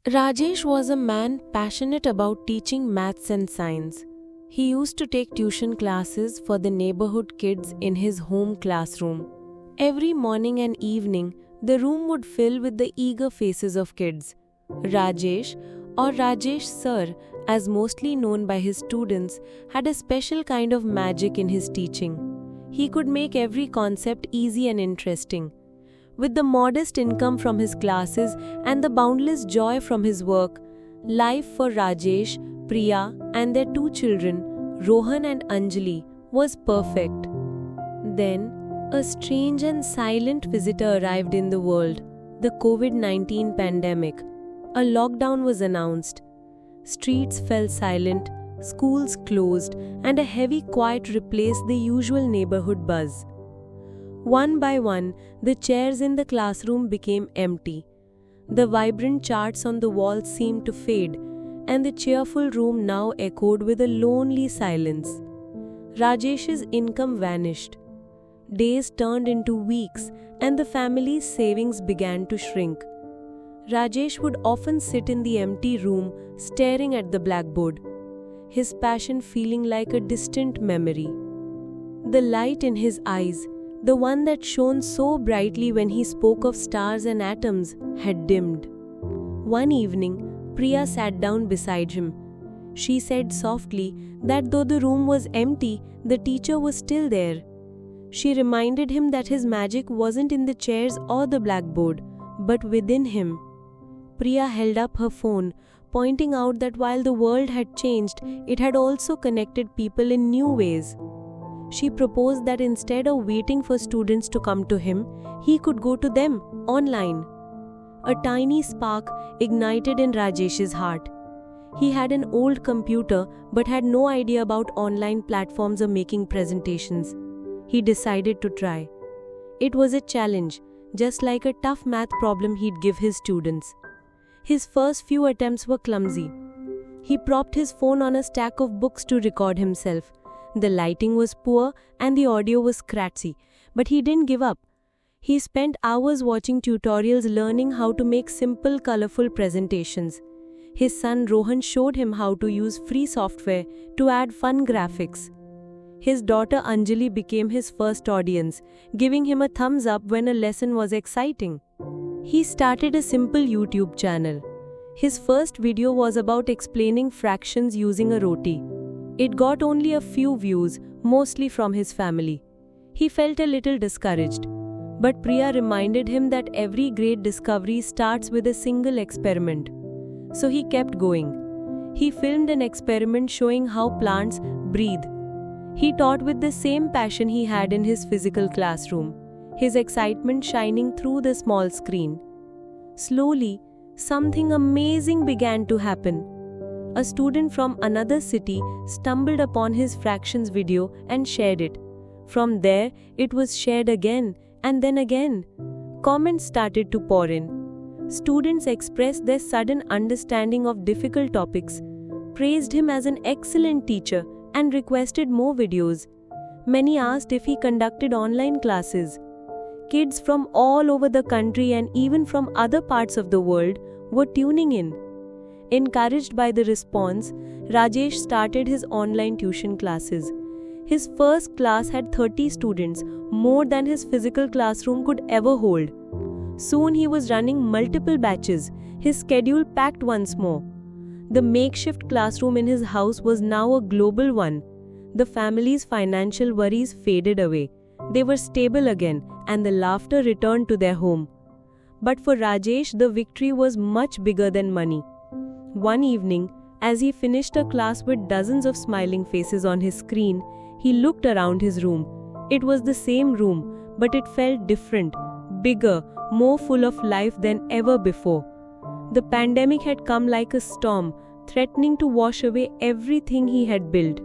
Rajesh was a man passionate about teaching maths and science. He used to take tuition classes for the neighborhood kids in his home classroom. Every morning and evening, the room would fill with the eager faces of kids. Rajesh, or Rajesh Sir, as mostly known by his students, had a special kind of magic in his teaching. He could make every concept easy and interesting. With the modest income from his classes and the boundless joy from his work, life for Rajesh, Priya, and their two children, Rohan and Anjali, was perfect. Then, a strange and silent visitor arrived in the world, the COVID-19 pandemic. A lockdown was announced. Streets fell silent, schools closed, and a heavy quiet replaced the usual neighborhood buzz. One by one, the chairs in the classroom became empty. The vibrant charts on the walls seemed to fade, and the cheerful room now echoed with a lonely silence. Rajesh's income vanished. Days turned into weeks, and the family's savings began to shrink. Rajesh would often sit in the empty room, staring at the blackboard, his passion feeling like a distant memory. The light in his eyes, the one that shone so brightly when he spoke of stars and atoms, had dimmed. One evening, Priya sat down beside him. She said softly that though the room was empty, the teacher was still there. She reminded him that his magic wasn't in the chairs or the blackboard, but within him. Priya held up her phone, pointing out that while the world had changed, it had also connected people in new ways. She proposed that instead of waiting for students to come to him, he could go to them online. A tiny spark ignited in Rajesh's heart. He had an old computer but had no idea about online platforms or making presentations. He decided to try. It was a challenge, just like a tough math problem he'd give his students. His first few attempts were clumsy. He propped his phone on a stack of books to record himself. The lighting was poor and the audio was scratchy, but he didn't give up. He spent hours watching tutorials learning how to make simple, colorful presentations. His son Rohan showed him how to use free software to add fun graphics. His daughter Anjali became his first audience, giving him a thumbs up when a lesson was exciting. He started a simple YouTube channel. His first video was about explaining fractions using a roti. It got only a few views, mostly from his family. He felt a little discouraged. But Priya reminded him that every great discovery starts with a single experiment. So he kept going. He filmed an experiment showing how plants breathe. He taught with the same passion he had in his physical classroom, his excitement shining through the small screen. Slowly, something amazing began to happen. A student from another city stumbled upon his fractions video and shared it. From there, it was shared again and then again. Comments started to pour in. Students expressed their sudden understanding of difficult topics, praised him as an excellent teacher, and requested more videos. Many asked if he conducted online classes. Kids from all over the country and even from other parts of the world were tuning in. Encouraged by the response, Rajesh started his online tuition classes. His first class had 30 students, more than his physical classroom could ever hold. Soon he was running multiple batches, his schedule packed once more. The makeshift classroom in his house was now a global one. The family's financial worries faded away. They were stable again, and the laughter returned to their home. But for Rajesh, the victory was much bigger than money. One evening, as he finished a class with dozens of smiling faces on his screen, he looked around his room. It was the same room, but it felt different, bigger, more full of life than ever before. The pandemic had come like a storm, threatening to wash away everything he had built.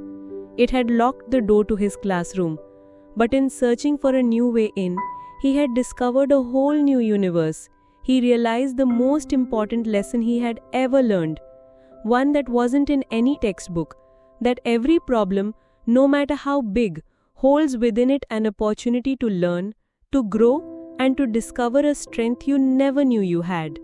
It had locked the door to his classroom. But in searching for a new way in, he had discovered a whole new universe. He realized the most important lesson he had ever learned. One that wasn't in any textbook. That every problem, no matter how big, holds within it an opportunity to learn, to grow, and to discover a strength you never knew you had.